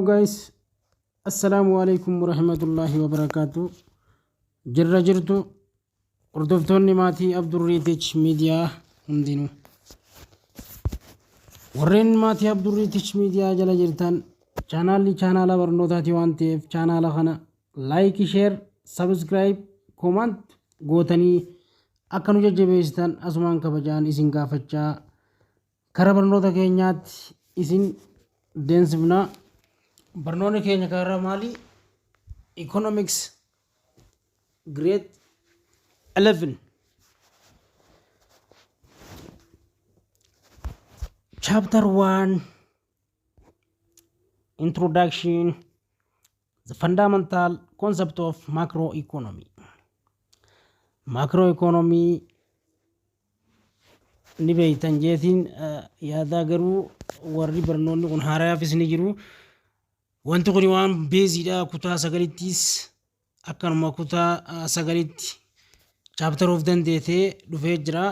guys, assalamu alaikum warahmatullahi wabarakatuh. Jirra jirtu hordoftoonni maatii Abdurriitich miidiyaa hundinuu. Warreen maatii Abdurriitich miidiyaa jala jirtan chaanaala barnootaati waan ta'eef chaanaala kana like, share, subscribe, comment gootanii akka nu jajjabeessitan asumaan kabajaan isin gaafachaa kara barnoota keenyaatti isin deemsifnaa. Barnoonni keenya karaa maali? Economics grade 11 chapter 1 introduction, the fundamental concept of macroeconomy. Macroeconomy ni beeytan jeetiin yaada garuu warri barnoonni kun haaraafis ni jiru. Wanti kun waan beeziidha kutaa sagalittis akkanuma kutaa sagalitti chapter of dandeetee dhufee jira.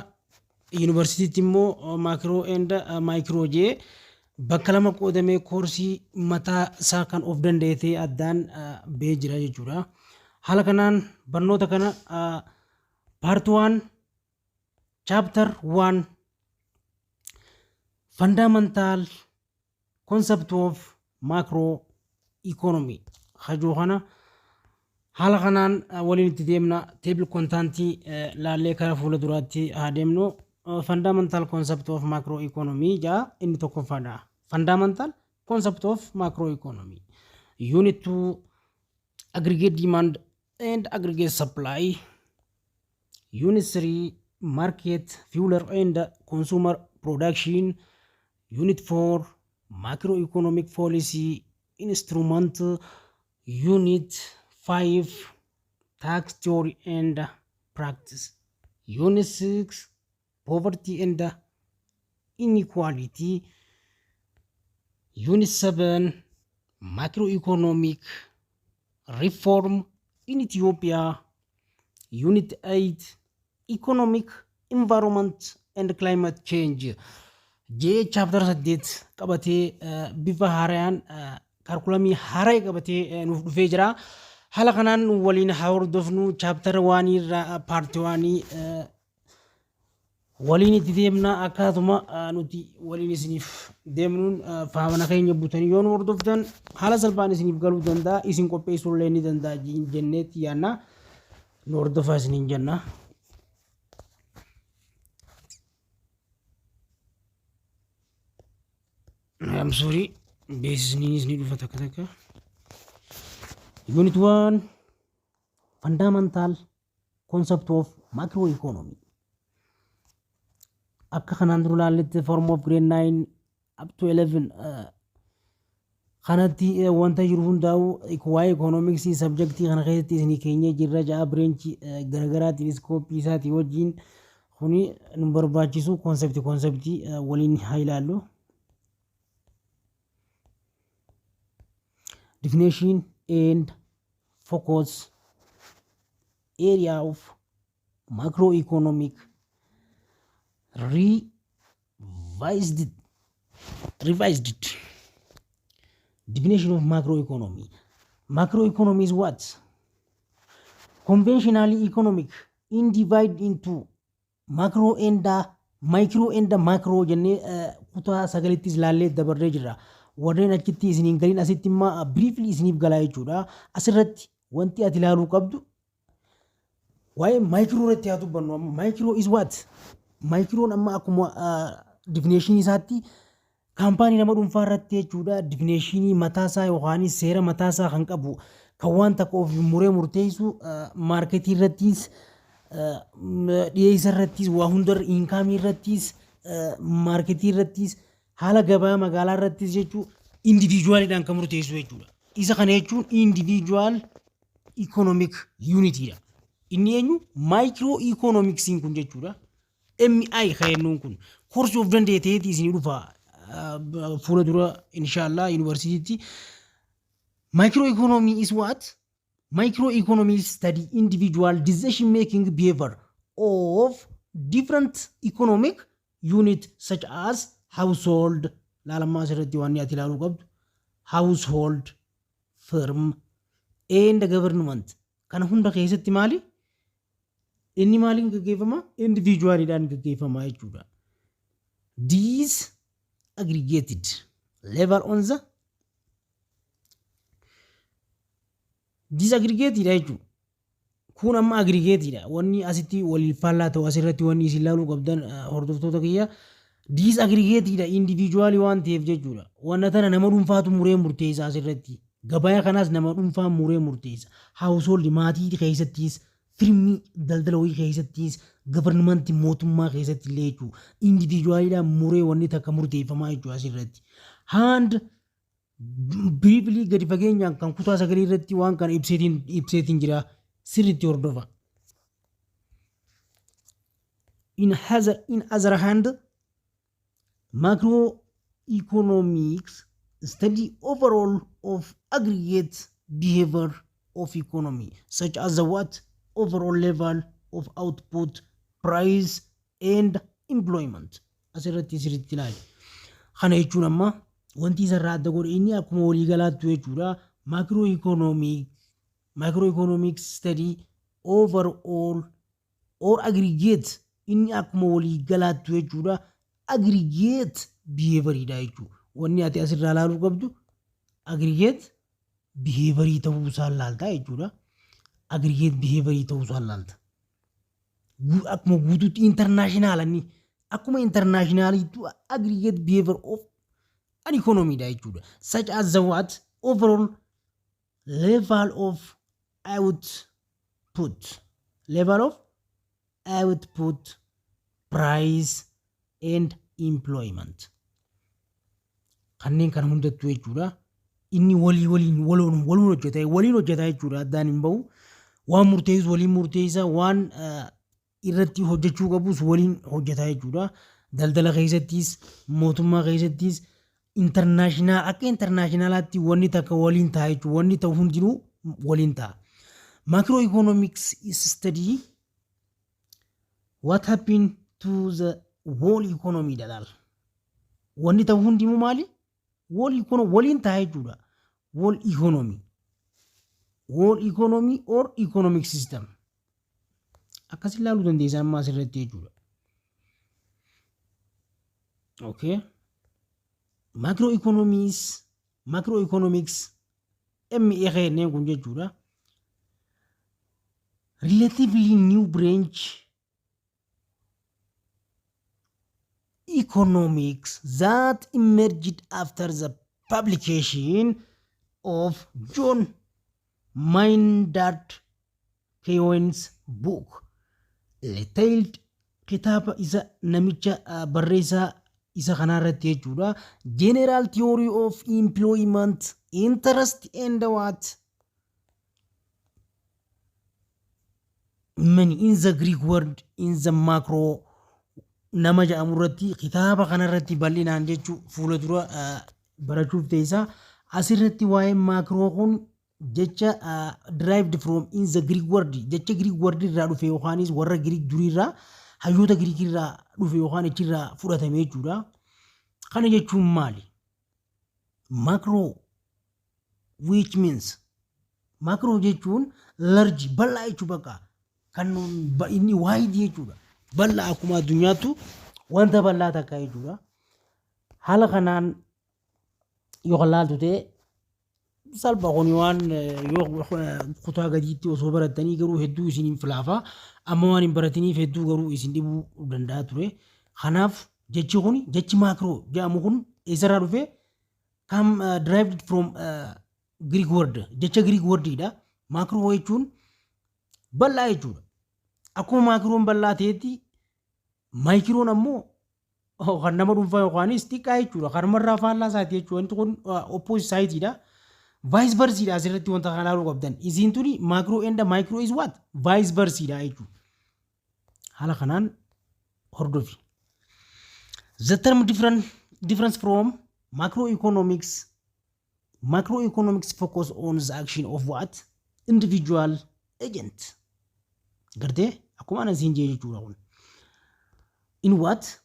University immoo macro and micro jee bakka lama qoodamee koorsii mataa isaa kan of dandeetee addaan bee jira jechuudha. Haala kanaan barnoota kana part 1 chapter 1 fundamental concept of macroeconomy hajuu kana haala kanaan waliin itti deemna. Table contentii laallee kara fuula duraatti haa deemnu. Fundamental concept of macroeconomy jaa inni tokkoffaadha. Fundamental concept of macroeconomy. Unit 2 aggregate demand and aggregate supply. Unit 3 market, fuel and consumer production. Unit 4 macroeconomic policy instrument. Unit 5 tax theory and practice. Unit 6 poverty and inequality. Unit 7 macroeconomic reform in Ethiopia. Unit 8 economic environment and climate change. J chapter 8 qabatee bifa haaraan curriculum haaraa qabatee nuuf dhufee jira. Haala kanaan waliin haa hordofnu. Chapter 1 irraa part 1 waliin itti deemna. Akkaatuma nuti waliin isiniif deemnuun faamana keenya butanii yoo nu hordoftan haala salphaan isiniif galuu danda'a. Isin qopheessuu illee ni danda'a jenneetti yaanna. Nu hordofaa isiniin jenna. I'm sorry. Beesisniinis ni dhufa takka takka. Unit 1 fundamental concept of macroeconomy. Akka kanaan dura laalletti form of grade 9 up to 11 kanatti wanta jiru hundaa'u waa'ee economics subjectii kana keessatti isinii keenyee jirra. Ja'a branch garaagaraatiin iskooppii isaatii wajjin kuni nu barbaachisu konseptii waliin haa ilaallu. Definition and focus area of macroeconomic revised. Definition of macroeconomy. Macroeconomy is what? Conventionally economic in divide into macro and micro and macro jennee kutaa sagalittis laallee dabarree jirra. Warreen achitti isiniin galiin asitti immoo briefly isiniif galaa jechuudha. Asirratti wanti ati ilaaluu qabdu waa'ee micro irratti haa dubbannu. Micro is what? Microon amma akkuma definition isaatti kaampaanii nama dhuunfaa irratti jechuudha. Definition mataasaa yookaan seera mataasaa kan qabu kan waan takka of muree murteessu marketii irrattis dhiyeessa irrattis waa hunda inkaamii irrattis marketii irrattis haala gabaa magaalaa irrattis jechuun individualidhaan kan murteessu jechuudha. Isa kana jechuun individual economic unitidha. Inni eenyu microeconomicsiin kun jechuudha. MI khayennuun kun course of dandeeteeti isinii dhufa fuula dura inshallah university. Microeconomy is what? Microeconomy study individual decision making behavior of different economic unit such as household. Laalammaa asirratti waan ati ilaaluu qabdu household, firm and government. Kana hunda keessatti maali? Inni maaliin gaggeeffama? Individualidhaan gaggeeffama jechuudha. These aggregated level on the disaggregated jechuudha. Kun amma aggregated dha. Wanni asitti waliin faallaa ta'u asirratti wanni isin ilaaluu qabdan hordoftoota kiyya disaggregated dha individually waan ta'eef jechuudha. Wanna tana nama dhuunfaatu muree murteessa asirratti. Gabaa kanaas nama dhuunfaa muree murteessa. Household maatii keessattis firmii daldala wayii keessattis government mootummaa keessatti illee jechuudha. Individualidhaan muree wanni takka murteeffamaa jechuudha asirratti. Hand briefly gadi fageenyaan kan kutaa sagalee irratti waan kana ibseetiin jira sirriitti hordofa. In other hand, macroeconomics study overall of aggregate behavior of economy, such as the overall level of output, price, and employment. Asirratti sirriitti ilaali. Kana jechuun amma wanti isarraa adda godhe inni akkuma waliigalaatti jechuudha. Macroeconomics study overall or aggregate inni akkuma waliigalaatti jechuudha. Aggregate behavior jechuudha. Wanni ati asirraa ilaaluu qabdu aggregate behavior ta'uu isaa ilaalta jechuudha. Aggregate behavior ta'uu isaa ilaalta. Akkuma guutuutti internationalani akkuma internationaliitu aggregate behavior of an economy jechuudha. Such as the overall level of output, price and employment. Kanneen kana hundattuu jechuudha. Inni waliin hojjeta jechuudha. Addaan hin bahu. Waan murteessu waliin murteessa, waan irratti hojjechuu qabus waliin hojjeta jechuudha. Daldala keessattis, mootummaa keessattis, akka internationalaatti wanni takka waliin ta'a jechuudha. Wanni ta'u hundinuu waliin ta'a. Macroeconomics study what happened to the whole economy dalaal. Wanni ta'u hundinuu maali? Waliin ta'a jechuudha. Whole economy or economic system. Akkas ilaaluu dandeessa amma asirratti jechuudha. Okay. Macroeconomics MEA kenneen kun jechuudha. Relatively new branch economics that emerged after the publication of John Maynard Keynes book. Detailed kitaaba isa namicha barreessaa isa kanarratti jechuudha. General theory of employment, interest and many in the Greek word in the macro nama jedhamurratti kitaaba kanarratti bal'inaan jechuu fuula dura barachuuf teessa. Asirratti waa'ee macro kun jecha derived from in the Greek word jecha Greek word irraa dhufe yookaanis warra Greek durii irraa hayyoota Greek irraa dhufe yookaan achirraa fudhatame jechuudha. Kana jechuun maali? Macro which means macro jechuun large bal'aa jechuu bakka kan inni wide jechuudha. Bal'aa akkuma addunyaattu wanta bal'aa takka jechuudha. Haala kanaan yoo laaltu ta'e salpha kun waan yoo kutaa gadiitti osoo baratanii garuu hedduu isiniin filaafa. Amma waan hin baratiniif hedduu garuu isin dhibuu danda'a ture. Kanaaf jechi kun jechi macro jedhamu kun eessarraa dhufe? Derived from Greek word jecha Greek wordidha. Macro jechuun bal'aa jechuudha. Akkuma macroon bal'aa ta'etti microon ammoo kan nama dhuunfaa yookaanis xiqqaa jechuudha. Kanumarraa faallaa isaati jechuudha. Wanti kun opposite sideidha. Vice versa asirratti wanta kana ilaaluu qabdan. Isiin tuni macro and micro is what? Vice versa jechuudha. Haala kanaan hordofi. The term difference from macroeconomics focus on the action of what? Individual agent. Gartee akkuma ana siin jee jechuudha kun. In what?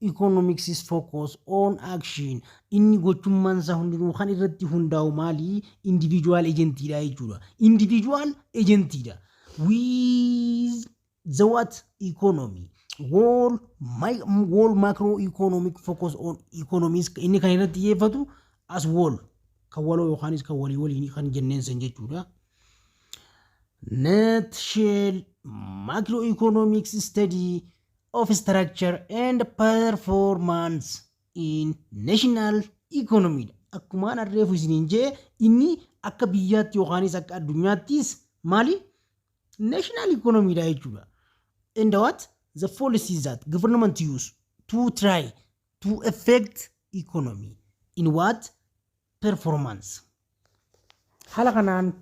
economics is focused on action. Inni gochummaan isaa hundinuu kan irratti hundaa'u maali? Individual agentidha jechuudha. Individual agentidha. With the what? Economy. Whole macroeconomic focus on economies inni kan irratti xiyyeeffatu as whole kan waloo yookaanis kan walii waliin kan jenneen san jechuudha. Nutshell macroeconomics study of structure and performance in national economy. Akkuma arreefu isiniin jee inni akka biyyaatti yookaanis akka addunyaattis maali? National economy dha jechuudha. And what? The policies that government use to try to affect economy in what? Performance. Haala kanaan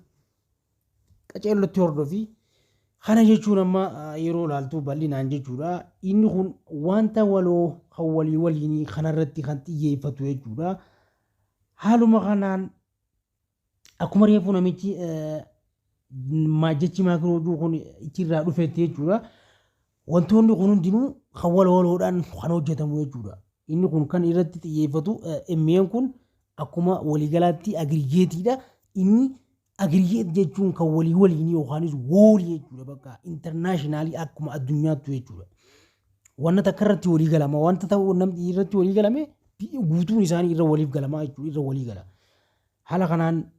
qaceellotti hordofi kana jechuun amma yeroo laaltuu bal'inaan jechuudha. Inni kun wanta waloo kan walii waliinii kanarratti kan xiyyeeffatu jechuudha. Haaluma kanaan akkuma reefu namichi jechi maakiroo kun ichirraa dhufetti jechuudha. Wantoonni kun hundinuu kan waloodhaan kan hojjetamu jechuudha. Inni kun kan irratti xiyyeeffatu MN kun akkuma waliigalaatti agrigeetiidha. Inni agrigeet jechuun kan walii waliinii yookaanis woolii jechuudha bakka internationally akkuma addunyaatti jechuudha. Wanta takka irratti walii galama wanta ta'u namni irratti walii galame guutuun isaanii irra waliif galama jechuudha irra walii gala. Haala kanaan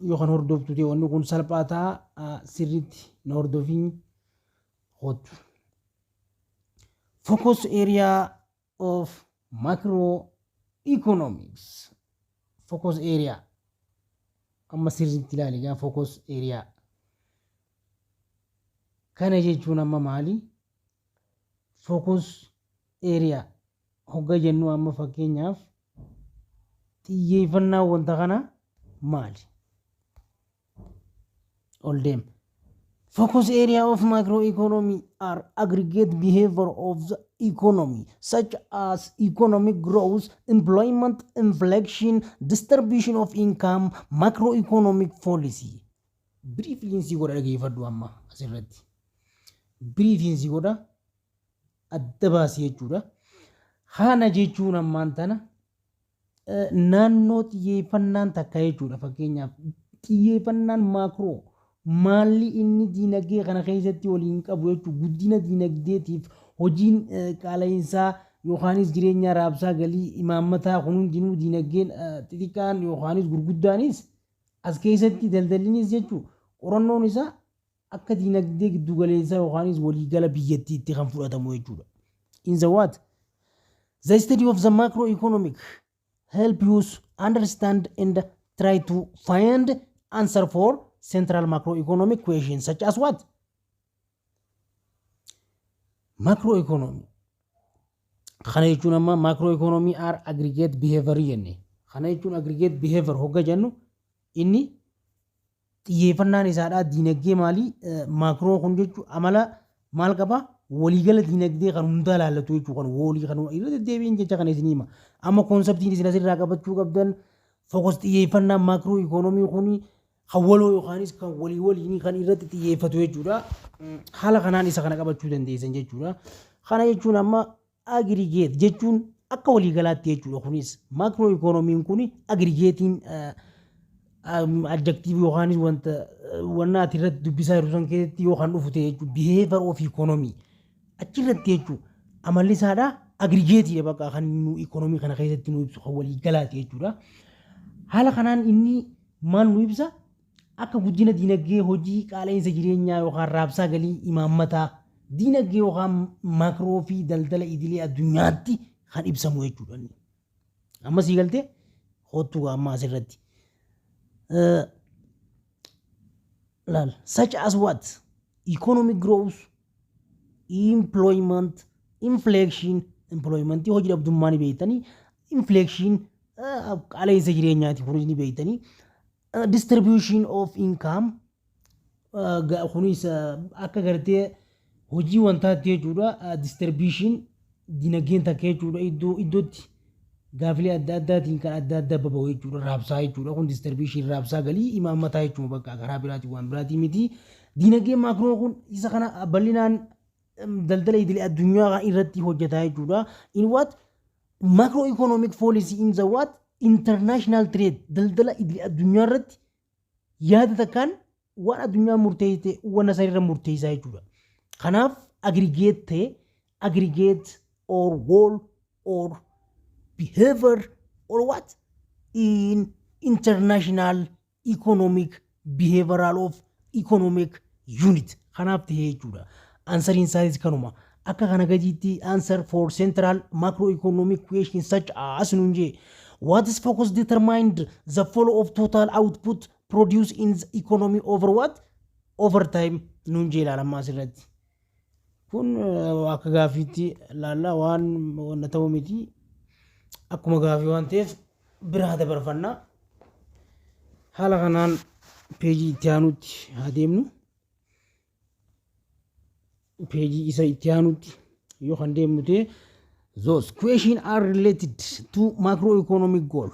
yookaan hordoftu ta'e wanni kun salphaa ta'a sirriitti na hordofiin hootu. Focus area of macroeconomics. Focus area. Amma sirriitti ilaali gaa focus area. Kana jechuun amma maali? Focus area. Hogga jennu amma fakkeenyaaf xiyyeeffannaa wanta kana maali? All them. Focus area of macroeconomy are aggregate behavior of the economy, such as economic growth, employment, inflation, distribution of income, macroeconomic policy. Briefly in Sigoda dhageeffadhu amma asirratti. Brief in Sigoda adda baasee jechuudha. Kana jechuun ammaan tana naannoo xiyyeeffannaan takka jechuudha. Fakkeenyaaf xiyyeeffannaan maakroo maalli inni diinagdee kana keessatti waliin qabu jechuudha. Guddina diinagdeetiif hojiin qaala'insaa yookaanis jireenya raabsaa galii imaammataa kun hundinuu diinagdeen xixiqqaan yookaanis gurguddaanis as keessatti daldallinis jechuudha. Qorannoon isaa akka diinagdee giddu galeessaa yookaanis waliigala biyyattiitti kan fudhatamu jechuudha. In the what? The study of the macroeconomic help you understand and try to find answer for central macroeconomic questions such as what? Macroeconomy. Kana jechuun amma macroeconomy are aggregate behavior jenne. Kana jechuun aggregate behavior hogga jennu inni xiyyeeffannaan isaadhaa diinagdee maalii maakroo kun jechuun amala maal qaba? Waliigala diinagdee kan hundaa laallatu jechuudha kan walii kan irra deddeebiin jecha kan isin hima. Amma konseptiin isin asirraa qabachuu qabdan fokus xiyyeeffannaa macroeconomy kuni kan waloo yookaanis kan walii waliinii kan irratti xiyyeeffatu jechuudha. Haala kanaan isa kana qabachuu dandeessan jechuudha. Kana jechuun amma aggregate jechuun akka waliigalaatti jechuudha. Kunis macroeconomiin kuni aggregatiin adjective yookaanis wanta ati irratti dubbisaa jiru san keessatti yookaan dhufu ta'e jechuudha. Behavior of economy achirratti jechuudha. Amalli isaadhaa aggregateedha bakka kan nu economy kana keessatti nu ibsu kan waliigalaati jechuudha. Haala kanaan inni maal nu ibsa? Akka guddina diinagdee hojii qaala'insa jireenyaa yookaan raabsaa galii imaammataa diinagdee yookaan maakroo fi daldala idilee addunyaatti kan ibsamu jechuudha. Amma sii galtee hoottu amma asirratti. Such as what? Economic growth, employment, inflation, employment hojii dhabdummaa ni beektanii, inflation qaala'insa jireenyaati kunis ni beektanii. Distribution of income kunis akka gartee hojii wantaatti jechuudha. Distribution dinagdeen takka jechuudha iddootti gaafilee adda addaatiin kan adda adda baba'u jechuudha. Raabsaa jechuudha kun distribution raabsaa galii imaammataa jechuudha bakka karaa biraatiin waan biraatii miti. Dinagdeen maakroo kun isa kana bal'inaan daldala idilee addunyaa irratti hojjetaa jechuudha. In what macroeconomic policy in the what international trade daldala idilee addunyaa irratti yaada takkaan waan addunyaa murteessite waan isaa irra murteessaa jechuudha. Kanaaf aggregate or wall or behavior or what in international economic behavioral of economic unit. Kanaaf ta'ee jechuudha. Answering size kanuma. Akka kana gadiitti answer for central macroeconomic questions such as nunje. What is focus determined the flow of total output produced in the economy over what? Over time nunje ilaalama asirratti. Kun akka gaafiitti laalla waan wanna ta'u miti. Akkuma gaafii waan ta'eef biraa dabarfannaa. Haala kanaan peejii itti aanutti haa deemnu. Peejii isa itti aanutti yoo kan deemnu ta'e those questions are related to macroeconomic goal.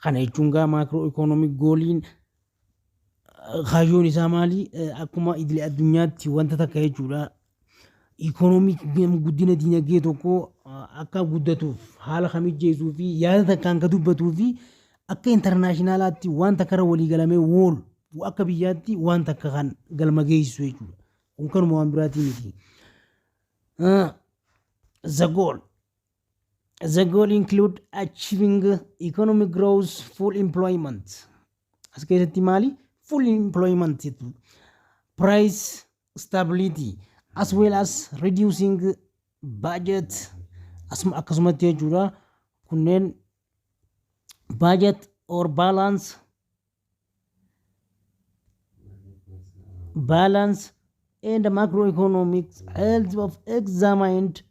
Kana jechuun gaa macroeconomic goaliin kaayyoon isaa maali? Akkuma idilee addunyaatti wanta takka jechuudha. Economic guddina dinagdee tokko akka guddatuuf haala kamijjeessuu fi yaada takkaan ka dubbatuu fi akka internaashinaalaatti wanta kara walii galamee wool akka biyyaatti wanta akka kan galma geessisu jechuudha. Kun kanuma waan biraatii miti. The goal include achieving economic growth, full employment. As keessatti maali? Full employment, price stability, as well as reducing budget. Akkasumatti jechuudha. Kunneen budget or balance and macroeconomic health of examined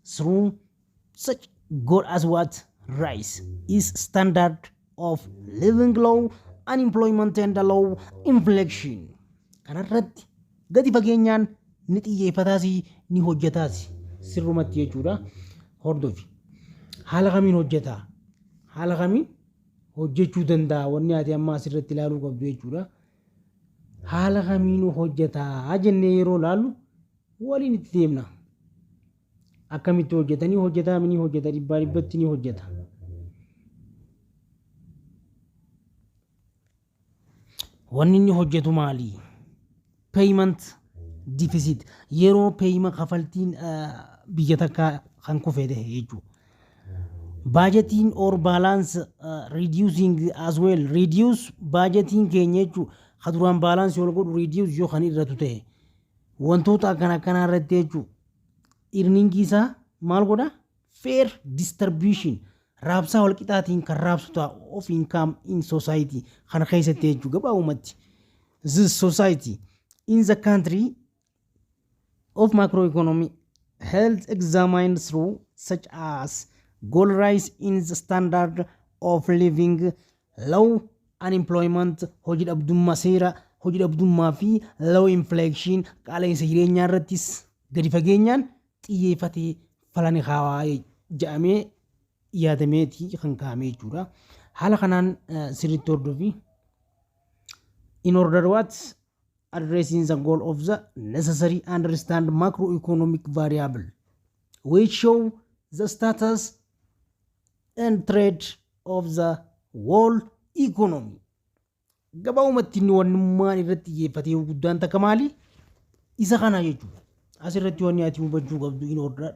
through such goal as what? Rise is standard of living low, unemployment and low inflation. Kanarratti gadi fageenyaan ni xiyyeeffataasi ni hojjetaasi sirrumatti jechuudha. Hordofi haala kamiin hojjetaa? Haala kamiin hojjechuu danda'a? Wanni ati amma asirratti ilaaluu qabdu jechuudha. Haala kamiin hojjetaa jennee yeroo ilaallu waliin itti deemna. Akkamitti hojjetanii hojjetaa mini hojjeta dhibbaa dhibbatti ni hojjeta. Wanni inni hojjetu maali? Payment deficit. Yeroo payment kafaltiin biyya takka kan kufee ta'e jechuudha. Budgeting or balance reducing as well. Reduce budgeting keenya jechuudha. Kaduraan balance yoo godhu reduce yoo kan irratu ta'e. Wantoota akkana irratti jechuudha. Earningii isaa maal godha? Fair distribution. Raabsaa wal qixaatiin kan raabsu ta'a of income in society. Kana keessatti jechuudha gabaabumatti. This society in the country of macroeconomy health examined through such as goal rise in the standard of living, low unemployment, hojii dhabdummaa seera, hojii dhabdummaa fi low inflation qaala'insa jireenyaa irrattis gadi fageenyaan xiyyeeffatee falani haawaa jedhamee yaadameeti kan kaa'ame jechuudha. Haala kanaan sirriitti hordofi. In order what? Addressing the goal of the necessary understand macroeconomic variable which show the status and trade of the world economy. Gabaabumatti inni wannummaan irratti xiyyeeffatee guddaan takka maali? Isa kana jechuudha. Asirratti wanni ati hubachuu qabdu in order.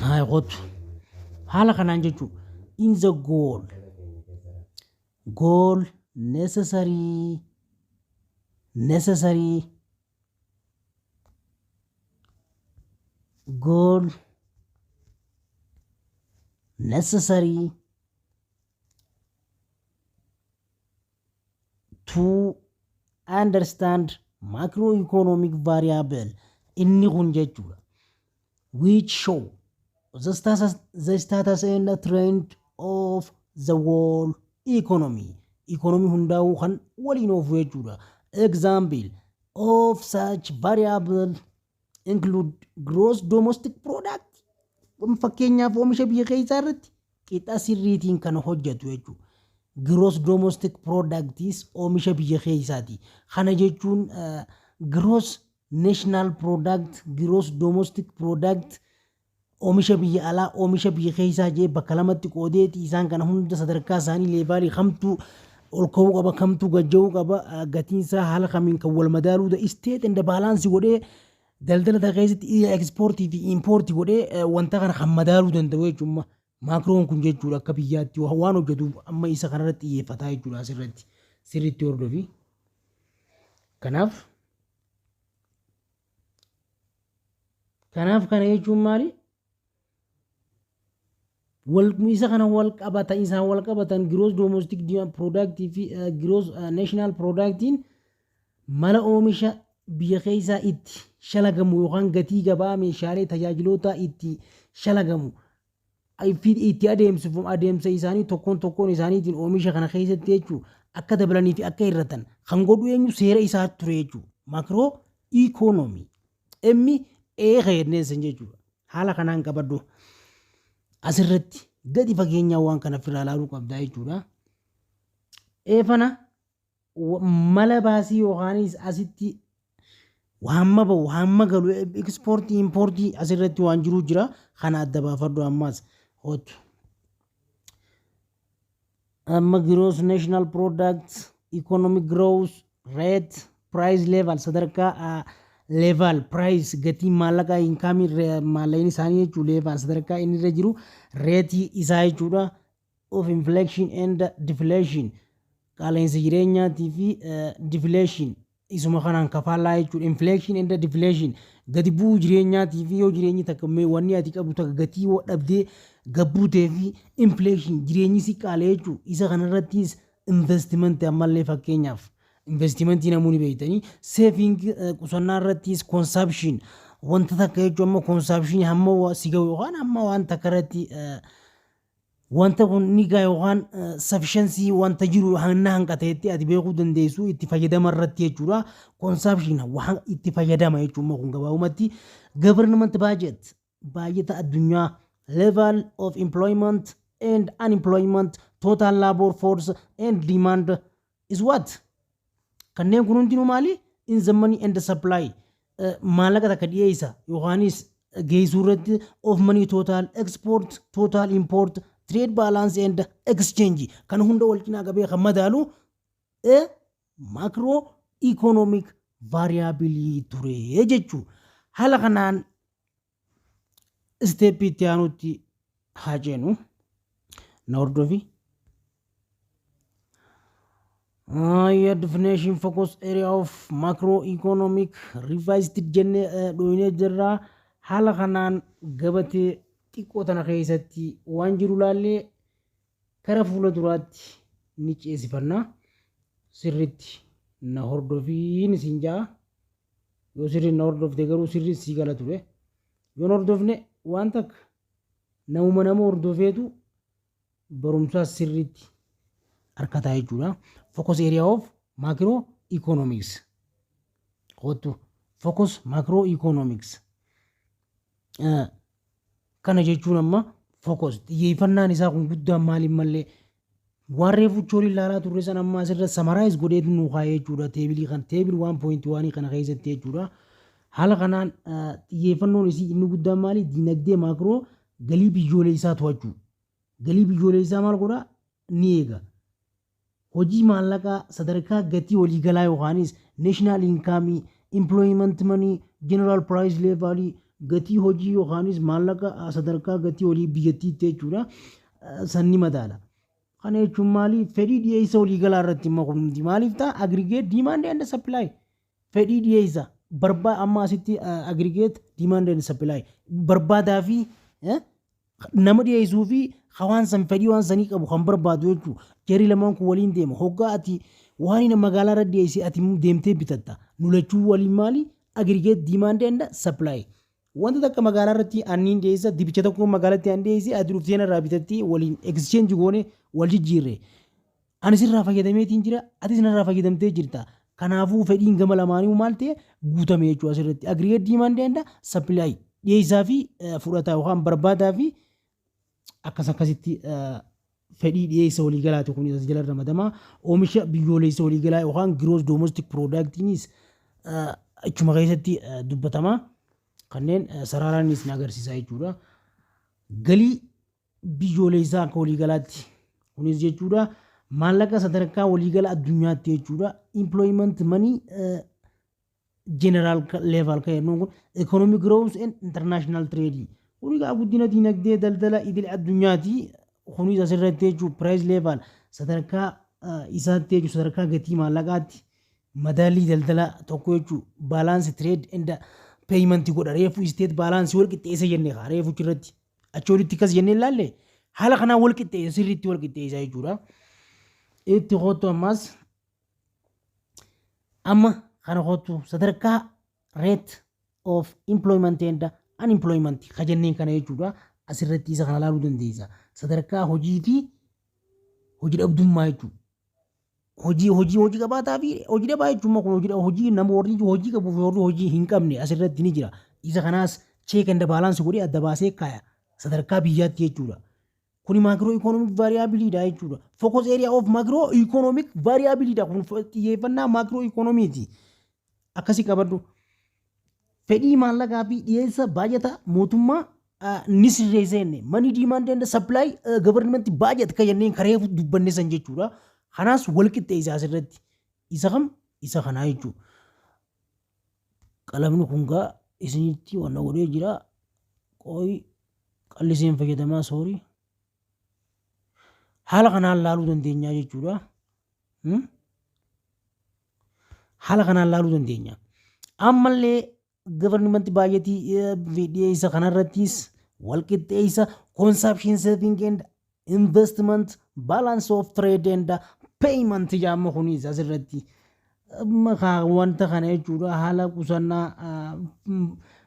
Haa qotu. Haala kanaan jechuudha. In the goal necessary goal necessary to understand macroeconomic variable inni kun jechuudha. Which show the status and the trend of the world economy. Economy hundaa'u kan waliin oofu jechuudha. Example of such variable include gross domestic product. Fakkeenyaaf oomisha biyya keessaa irratti qixa sirriitiin kan hojjetu jechuudha. gross domestic products oomisha biyya keessaati. Kana jechuun gross national product, gross domestic product oomisha biyya alaa, oomisha biyya keessaa jee bakka lamatti qoodeeti isaan kana hunda sadarkaa isaanii leebaalii kamtuu ol ka'uu qaba, kamtuu gajja'uu qaba, gatiin isaa haala kamiin kan wal madaaluu state and balance godhee daldala keessatti exportii fi importii godhee wanta kana kan madaaluu danda'u jechuudha. Maakroon kun jechuudha akka biyyaatti waan hojjetuuf amma isa kanarratti xiyyeeffataa jechuudha asirratti sirriitti hordofi. Kanaaf kana jechuun maali? isa kana wal qabatan isaan wal qabatan gross domestic product fi gross national productiin mala oomisha biyya keessaa itti shalagamu yookaan gatii gabaa meeshaalee tajaajiloota itti shalagamu itti adeemsa isaanii tokkoon isaaniitiin oomisha kana keessatti jechuun akka dabalanii fi akka hir'atan kan godhu eenyu seera isaa ture jechuudha. Maakiroo iikoonoomii emmi eegayeedneessan jechuudha. Haala kanaan qabaddu asirratti gadi fageenyaa waan kana ofirraa ilaaluu qabdaa jechuudha. Eefana mala baasii yookaanis asitti waamma bahu waamma galu ekspoortii importii asirratti waan jiru jira. Kana adda baafadhu ammaas hootu. Amma gross national product, economic growth rate, price level sadarkaa level price gatii maallaqa inkaamii maallaqni isaanii jechuun level sadarkaa inni irra jiru reetii isaa jechuudha of inflation and deflation qaala'insa jireenyaatii fi deflation isuma kanaan kafaalaa jechuudha. Inflation and deflation gadi bu'uu jireenyaatii fi yoo jireenyi takka wanni ati qabdu takka gatii yoo dhabdee gabbuutee fi inflation jireenyi si qaalee jechuudha. Isa kanarrattis investimentii ammallee fakkeenyaaf investimentii namoonni beeytanii saving qusannaa irrattis consumption wanta takka jechuun amma consumption hamma si ga'u yookaan amma waan takka irratti wanta kun ni gaa yookaan sufficiency wanta jiru hanqateetti ati beekuu dandeessu itti fayyadama irratti jechuudha. Consumption waan itti fayyadama jechuun kun gabaabumatti government budget baay'ata addunyaa level of employment and unemployment total labor force and demand is what kanneen kun hundinuu maali? In the money and the supply maallaqa takka dhiyeessa yookaanis geessuu irratti of money total export total import trade balance and exchange kan hunda wal cinaa qabee kan madaalu macro economic variability ture jechuu. Haala kanaan step itti aanutti haa jennu na hordofi. Your definition focus area of macroeconomic revised jenne dhoyne jirra. Haala kanaan gabatee xiqqoo tana keessatti waan jiru laallee kara fuula duraatti ni ceesifanna. Sirriitti na hordofiin isin jaa. Yoo sirriin na hordofte garuu sirriin sii gala ture. Yoo na hordofne waan takka nama hordofeetu barumsaas sirriitti harkataa jechuudha. Focus area of macroeconomics. Hootu focus macroeconomics. Kana jechuun amma focus xiyyeeffannaan isaa kun guddaan maaliin mallee waan reefu choolii ilaalaa turre san amma asirra summarize godheetu nu kaa'ee jechuudha. Teebilii kan teebil 1.1 kana keessatti jechuudha. Haala kanaan xiyyeeffannoon isii inni guddaan maali? Dinagdee maakroo galii biyyoolee isaa to'achuu. Galii biyyoolee isaa maal godhaa? Ni eega. Hojii maallaqaa sadarkaa gatii waliigalaa yookaanis national income, employment money, general price level gatii hojii yookaanis maallaqa sadarkaa gatii walii biyyattiitti jechuudha. Sanni madaala. Kana jechuun maali? Fedhii dhiyeessa waliigalaa irratti makuumti. Maaliif ta'a? Aggregate demand and supply. Fedhii dhiyeessa amma asitti aggregate demand and supply barbaadaa fi nama dhiyeessuu fi hawaan san fedhii waan sanii qabu kan barbaadu jechuudha. Jarri lamaan kun waliin deema. Hoggaa ati waan magaalaa irra dhiyeessee ati deemtee bitatta. Nulachuu waliin maali? Aggregate demand and supply. Wanta takka magaalaa irratti anniin dhiyeessa dibicha tokko magaalatti an dhiyeessee ati dhuftee irraa bitatti waliin exchange goone wal jijjiirre. Ani sirraa fayyadameetiin jira, ati sinarraa fayyadamtee jirta. Kanaafuu fedhiin gama lamaanii maal ta'e guutame jechuudha asirratti. Aggregate demand and supply dhiyeessaa fi fudhataa yookaan barbaadaa fi akkasitti fedhii dhiyeessa waliigalaati kun isa jala ramadama. Oomisha biyyoolessa waliigalaa yookaan gross domestic productiinis achuma keessatti dubbatama. Kanneen sararaanis ni agarsiisa jechuudha. Galii biyyoolessaa akka waliigalaatti kunis jechuudha maallaqa sadarkaa waliigala addunyaatti jechuudha. Employment money general level kan jennuun kun economic growth and international trade. Kuni guddina dinagdee daldala idil addunyaati. Kunis asirratti jechuudha price level sadarkaa isaatti jechuudha sadarkaa gatii maallaqaatti madaalii daldala tokko jechuudha balance trade and payment godha. Reefu state balance wal qixxeessa jennee reefu irratti achi walitti kas jennee ilaalle haala kanaan wal qixxeessa sirriitti wal qixxeessa jechuudha. Itti qottu ammas amma kana qottu sadarkaa rate of employment and unemployment ka jenneen kana jechuudha. Asirratti isa kana ilaaluu dandeessa. Sadarkaa hojii fi hojii dhabdummaa jechuudha. Hojii qabaataa fi hojii dhabaa jechuun hojii nama warri hojii qabu fi warri hojii hin qabne asirratti ni jira. Isa kanaas check and balance godhee adda baasee kaaya sadarkaa biyyaatti jechuudha. Kuni macro economic variability dha jechuudha. Focus area of macro economic variability dha. Kun xiyyeeffannaa macro economiiti. Akkasii qabadhu. Fedhii maallaqaa fi dhiyeessa baajata mootummaa ni sirreessine money demand and supply government budget kan jenneen kareefu dubbanne san jechuudha. Kanaas wal qixxeessa asirratti isa kanaa jechuudha. Qalamni kun gaa isinitti waan godhee jira. Qooyi qalliseen fayyadamaa soorii. Haala kanaan laaluu dandeenya jechuudha. Haala kanaan laaluu dandeenya. Ammallee government budgetii dhiyeessa kanarrattis wal qixxeessa consumption saving and investment balance of trade and payment jaamma kunis asirratti wanta kana jechuudha. Haala qusannaa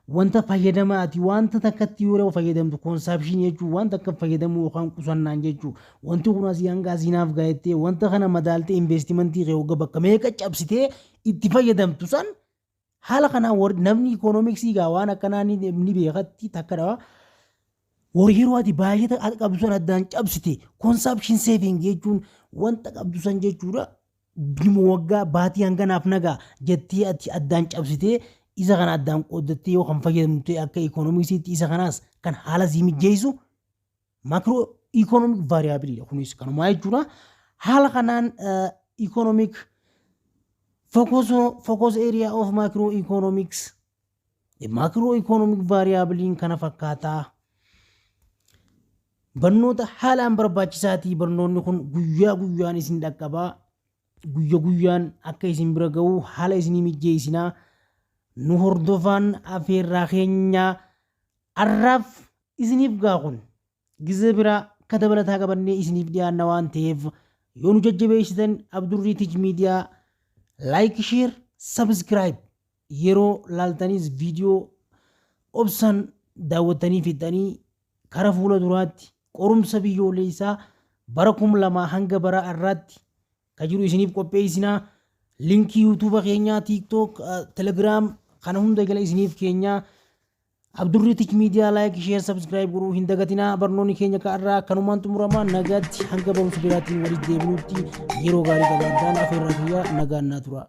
wanta fayyadamaati wanta takkatti yeroo fayyadamtu consumption jechuun wanta akka fayyadamu yookaan qusannaan jechuudha. Wanti kun asii hanga asiinaaf gahettee wanta kana madaaltee investimentii kee bakka meeqa cabsitee itti fayyadamtu san haala kanaan namni economicsii gaa waan akkanaa ni beekatti takka dha. Warri yeroo ati baay'ee qabdu san addaan cabsite consumption saving jechuun wanta qabdu san jechuudha. Waggaa baatii hanganaaf nagaa jettee ati addaan cabsitee isa kana addaan qooddattee yoo kan fayyadamte akka economicsiitti isa kanaas kan haala sii mijjeessu macro economic variability dha. Kunis kanumaa jechuudha. Haala kanaan economic focus area of macroeconomics macroeconomic variability kana fakkaataa. Barnoota haalaan barbaachisaatii barnoonni kun guyyaa guyyaan isin dhaqqabaa. Guyyaan akka isin bira ga'u haala isinii mijjeessinaa. Nu hordofaan afeerraa keenya arraaf isiniif gaaqun gizee biraa akka dabalataa qabannee isiniif dhiyaanna waan ta'eef yoo nu jajjabeessitan Abdurrii Tech Media like share subscribe yeroo laaltanis viidiyoo obsan daawwattanii fixanii kara fuula duraatti qorumsa biyyoolessaa bara 2000 hanga bara har'aatti ka jiru isiniif qopheessinaa. Linkii YouTube keenyaa TikTok Telegram kana hunda gala isiniif keenyaa Abdurrii Tech Media like share subscribe godhuu hin dagatinaa. Barnoonni keenya ka'arraa kanumaan xumuramaa nagaatti hanga barumsa biraatiin walitti deebinutti yeroo gaarii qabaadhaan afeerraa kiyyaa nagaan naa tura.